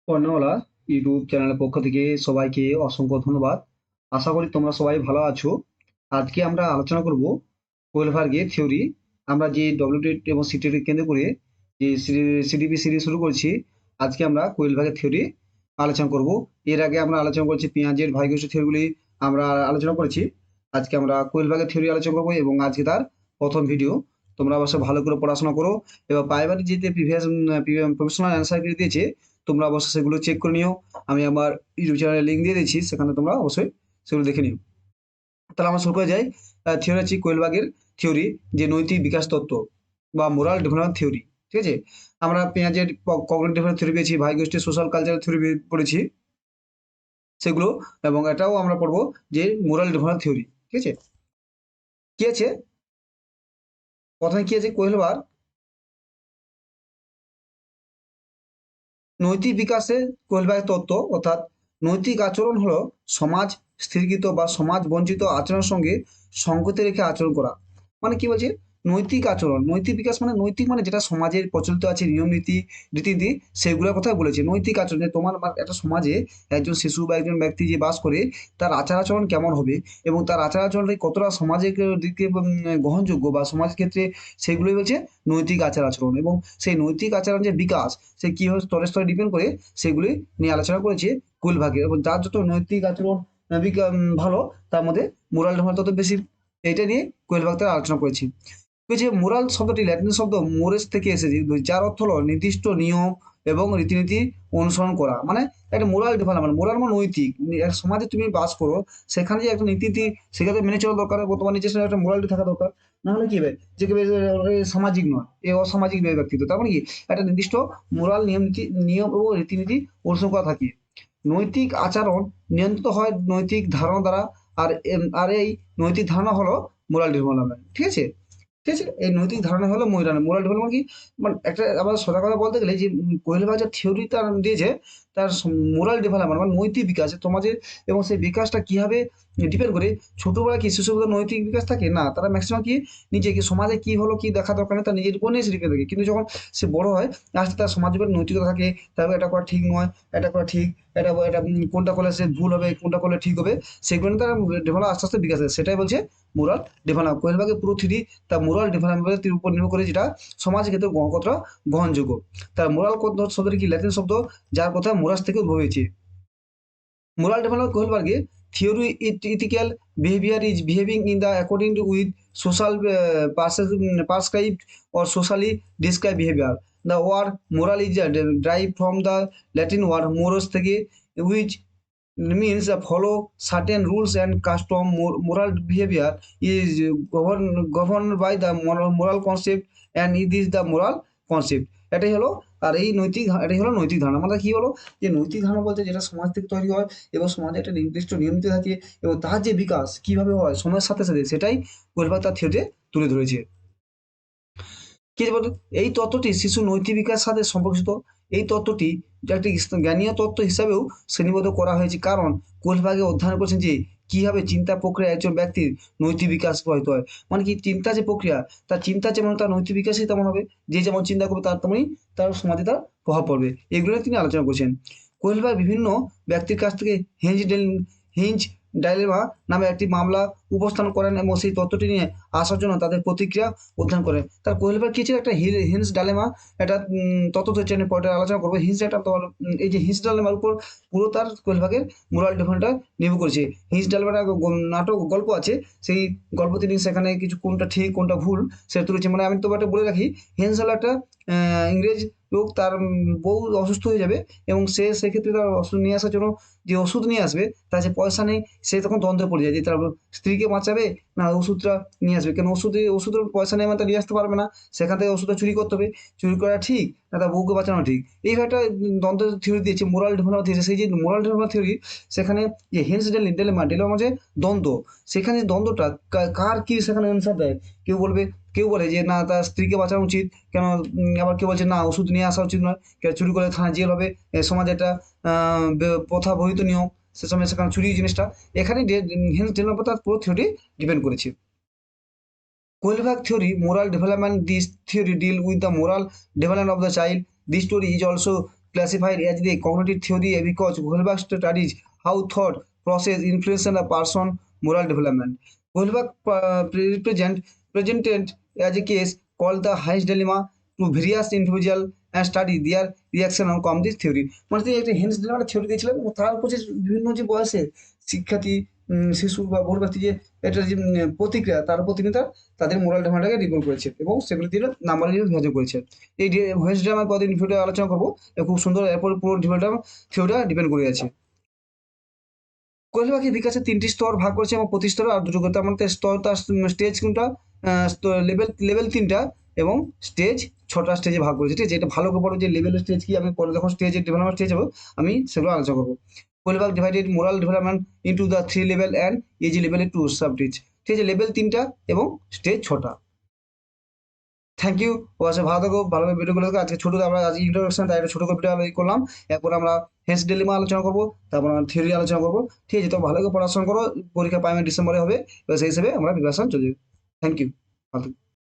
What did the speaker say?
কর্ণওয়ালা YouTube চ্যানেলের পক্ষ থেকে সবাইকে অসংখ্য ধন্যবাদ। আশা করি তোমরা সবাই ভালো আছো। আজকে আমরা আলোচনা করব কোয়েলভার্গের থিওরি। আমরা যে ডব্লিউটেট এবং সিটেট কেন্দ্র করে যে সিডিপি সিরিজ শুরু করছি, আজকে আমরা কোয়েলভার্গের থিওরি আলোচনা করব। এর আগে আমরা আলোচনা করেছি পেঁয়াজের ভাইগোষ্ঠী থিওরিগুলি আমরা আলোচনা করেছি। আজকে আমরা কোয়েলভার্গের থিওরি আলোচনা করবো এবং আজকে তার প্রথম ভিডিও। তোমরা অবশ্যই ভালো করে পড়াশোনা করো এবং প্রাইমারি যেতে প্রিভিয়াস প্রফেশনাল অ্যান্সার দিয়েছে, তোমরা অবশ্যই সেগুলো চেক করে নিও। আমি আমার ইউটিউব চ্যানেলের লিঙ্ক দিয়ে দিচ্ছি, সেখানে তোমরা অবশ্যই সেগুলো দেখে নিও। তাহলে আমরা শুরু করে যাই। থিওরি হচ্ছে কোয়েলবাগের থিওরি, যে নৈতিক বিকাশ তত্ত্ব বা মোরাল ডেভেলপমেন্ট থিওরি। ঠিক আছে, আমরা পেঁয়াজের কগনিটিভ ডেভেলপমেন্ট থিওরি পেয়েছি, ভাই গোষ্ঠী সোশ্যাল কালচার থিওরি পড়েছি সেগুলো, এবং এটাও আমরা পড়বো যে মোরাল ডেভেলপমেন্ট থিওরি। ঠিক আছে, কি আছে প্রথমে কি আছে কোয়েলবার নৈতিক বিকাশে কোয়েলবাগের তত্ত্ব, অর্থাৎ নৈতিক আচরণ হলো সমাজ স্থিরকৃত বা সমাজ বঞ্চিত আচরণের সঙ্গে সঙ্গতি রেখে আচরণ করা। মানে কি বলছে, নৈতিক আচরণ, নৈতিক বিকাশ মানে নৈতিক মানে যেটা সমাজের প্রচলিত আছে নিয়ম নীতি রীতিনীতি, সেগুলোর কথা বলেছে নৈতিক আচরণ। যে তোমার একটা সমাজে একজন শিশু বা একজন ব্যক্তি যে বাস করে, তার আচার আচরণ কেমন হবে এবং তার আচার আচরণটা কতটা সমাজের দিকে গ্রহণযোগ্য বা সমাজ ক্ষেত্রে, সেগুলোই হচ্ছে নৈতিক আচার আচরণ। এবং সেই নৈতিক আচরণ যে বিকাশ, সে কিভাবে স্তরে স্তরে ডিপেন্ড করে, সেগুলি নিয়ে আলোচনা করেছে কুল ভাগে। এবং যার যত নৈতিক আচরণ ভালো, তার মধ্যে মোরাল ডেভেলপমেন্ট তত বেশি। এটা নিয়ে কোয়েল ভাগ তারা আলোচনা করেছি। যে মোরাল শব্দটি ল্যাটিন শব্দ মোরেস থেকে এসেছে, যার অর্থ হলো নির্দিষ্ট নিয়ম এবং রীতিনীতি অনুসরণ করা। মানে একটা মোরাল ডেভেলপমেন্ট, মোরাল মানে নৈতিক। এক সমাজে তুমি বাস করো, সেখানে যে একটা নীতি সেখানে মেনে চলা দরকার, তোমার নিজস্ব একটা মোরালিটি থাকা দরকার। না হলে কি হবে, যে কেউ সামাজিক নয়, এ অসামাজিক ব্যক্তিত্ব। তার মানে কি, একটা নির্দিষ্ট মোরাল নিয়ম নীতি, নিয়ম ও রীতিনীতি অনুসরণ করা থাকে। নৈতিক আচরণ নিয়ন্ত্রিত হয় নৈতিক ধারণা দ্বারা। আর এই নৈতিক ধারণা হলো মোরাল ডেভেলপমেন্ট। ঠিক আছে, ঠিক আছে, এই নৈতিক ধারণা হলো মোরাল মোরাল ডেভেলপমেন্ট কি, মানে একটা আবার সোজা কথা বলতে গেলে, যে কোয়েলবা যে থিওরি তার দিয়েছে, তার মোরাল ডেভেলপমেন্ট মানে নৈতিক বিকাশ সমাজের। এবং সেই বিকাশটা কিভাবে ডিপেন্ড করে, ছোটবেলায় কি শিশুদের নৈতিক বিকাশ থাকে না, তারা ম্যাক্সিমাম কি নিজেকে সমাজে কি হলো কি দেখা দরকার নেই, তার নিজের উপর নিয়ে শিখে থাকে। কিন্তু যখন সে বড় হয়, আস্তে তার সমাজের উপর নৈতিকতা থাকে, তারপর এটা করা ঠিক নয়, এটা করা ঠিক, এটা এটা কোনটা করলে সে ভুল হবে, কোনটা করলে ঠিক হবে, সেগুলো নিয়ে তার ডেভেলপ আস্তে আস্তে বিকাশ হয়। সেটাই বলছে মোরাল ডেভেলপ। কোয়েলবাগের পুরো থিওরি তার মোরাল ডেভেলপমেন্টের উপর নির্ভর করে, যেটা সমাজের ক্ষেত্রে কতটা গ্রহণযোগ্য। তার মোরাল শব্দটি কি ল্যাটিন শব্দ, যার কথা মোরাস থেকে উদ্ভব হয়েছে। মোরাল ডেভেলপমেন্ট কোহেলবার্গের theory ethical behavior is behaving in the according to with social prescribed or socially described behavior. The word moral is derived from the Latin word morus থেকে, which means follow certain rules and custom. Moral behavior is governed by the moral concept, and it is the moral concept. এটাই হলো, আর এই এটাই হলো নৈতিক ধারণা। মানে কি হলো, যে নৈতিক ধারণা বলতে যেটা সমাজ থেকে তৈরি হয় এবং সমাজে একটা নির্দিষ্ট নিয়ম নীতি থাকে, এবং তার যে বিকাশ কিভাবে হয় সময়ের সাথে সাথে, সেটাই পরিবার তার থিওরিতে তুলে ধরেছে। কি যে বলতো, এই তত্ত্বটি শিশু নৈতিক বিকাশের সাথে সম্পর্কিত। এই তত্ত্বটি যে একটি জ্ঞানীয় তত্ত্ব হিসাবেও শ্রেণীবদ্ধ করা হয়েছে, কারণ কোলভাগে অধ্যয়ন করেছেন যে কিভাবে চিন্তা প্রক্রিয়া একজন ব্যক্তির নৈতিক বিকাশ প্রভাবিত হয়। মানে কি, চিন্তা যে প্রক্রিয়া, তার চিন্তা যেমন তার নৈতিক বিকাশই তেমন হবে। যে যেমন চিন্তা করবে, তার তেমনই তার সমাজে তার প্রভাব পড়বে। এগুলো নিয়ে তিনি আলোচনা করছেন। কোয়েলভাগ বিভিন্ন ব্যক্তির কাছ থেকে হিঞ্জ ডাইলেমা নামে একটি মামলা উপস্থান করেন এবং সেই তত্ত্বটি নিয়ে আসার জন্য তাদের প্রতিক্রিয়া অধ্যয়ন করেন। তার কোয়েলভাগ কি ছিল, একটা হিন্স ডালেমা, একটা তত্ত্ব হচ্ছে পরে আলোচনা করবো। হিন্স একটা তোমার এই যে হিন্স ডালেমার উপর পুরো তার কোয়েলভাগের মোরাল ডেভেলপমেন্টটা নির্ভর করেছে। হিন্স ডালেমার নাটক গল্প আছে, সেই গল্প তিনি সেখানে কিছু কোনটা ঠিক কোনটা ভুল সেটা তুলেছে। মানে আমি তোমাকে একটা বলে রাখি, হিন্স হলো একটা ইংরেজ লোক, তার বউ অসুস্থ হয়ে যাবে এবং সে সেক্ষেত্রে তার ওষুধ নিয়ে আসার জন্য, যে ওষুধ নিয়ে আসবে, তার যে পয়সা নেই, সে তখন দ্বন্দ্বে পড়ে যায় যে তার স্ত্রীকে বাঁচাবে না ওষুধটা নিয়ে আসবে। কেন ওষুধের পয়সা নেই, মানে তা নিয়ে আসতে পারবে না, সেখান থেকে ওষুধটা চুরি করতে হবে। চুরি করা ঠিক না তার বউকে বাঁচানো ঠিক, এই একটা দ্বন্দ্ব থিওরি দিয়েছে, মোরাল ডেভেলপমেন্ট থিওরি। সেই যে মোরাল ডেভেলপমেন্ট থিওরি, সেখানে যে হেন্স ডেলেমা মানে দ্বন্দ্ব, সেখানে দ্বন্দ্বটা কার কি সেখানে অ্যান্সার দেয়। কেউ বলবে, কেউ বলে যে না তার স্ত্রীকে বাঁচানো উচিত, কেন আবার কেউ বলছে না ওষুধ নিয়ে আসা উচিত নয়, কেন চুরি করে থানায় জেল হবে, সমাজে একটা প্রথা বহিত নিয়ম, সে সময় সেখানে চুরি জিনিসটা, এখানে হেন্স ডেলেমা তার পুরো থিওরি ডিপেন্ড করেছে। Kohlberg theory, moral development, this theory deal with the moral development of the child. This story is also classified as the cognitive theory because Goldberg studies how thought process influence a person moral development. Goldberg presented as a case called the Heinz dilemma to various individual and study their reaction on this theory. মানে তিনি একটা Haynes ডিলেমার theory দিয়েছিলেন এবং তার উপর যে বিভিন্ন যে বয়সে শিক্ষার্থী শিশু বা বহু ব্যক্তি যে এটা যে প্রতিক্রিয়া তার উপর তিনি তাদের মোরাল ডেভেলপমেন্টটাকে রিপোর্ট করেছে এবং সেগুলি দিয়ে নাম্বার হিসেবে বিভাজন করেছে। এই হেন্স ডিলেমার কদিন ভিডিও আলোচনা করবো, খুব সুন্দর, এরপর পুরো থিওরিটা ডিপেন্ড করে আছে। কোয়েল পাখি বিকাশের 3টি স্তর ভাগ করেছে এবং প্রতি স্তরে আর দুটো করতে আমাদের স্তর তার স্টেজ কোনটা, লেভেল লেভেল 3টা এবং স্টেজ 6টা স্টেজে ভাগ করেছে। ঠিক আছে, এটা ভালো করে পড়ো যে লেভেল স্টেজ কি, আমি পরে যখন স্টেজে ডেভেলপমেন্ট স্টেজ হবে আমি সেগুলো আলোচনা করবো। কোয়েল পাখি divided moral development into the 3 level and AG লেভেলের 2 সাব স্টেজ। ঠিক আছে, লেভেল 3টা এবং স্টেজ 6টা। Thank you. ভালো থাকো, ভালোভাবে ভিডিওগুলো দেখো। আজকে ছোটো আমরা আজ ইন্ট্রোডাকশন তাই একটা ছোটো করে ভিডিও করলাম। এরপর আমরা হেন্স ডিলেমা আলোচনা করবো, তারপর আমরা থিওরি আলোচনা করবো। ঠিক আছে, তো ভালো করে পড়াশোনা করো, পরীক্ষা প্রাইমারি ডিসেম্বরে হবে, এবার সেই হিসেবে আমরা প্রিপারেশন চলবে। Thank you. ভালো থাকো।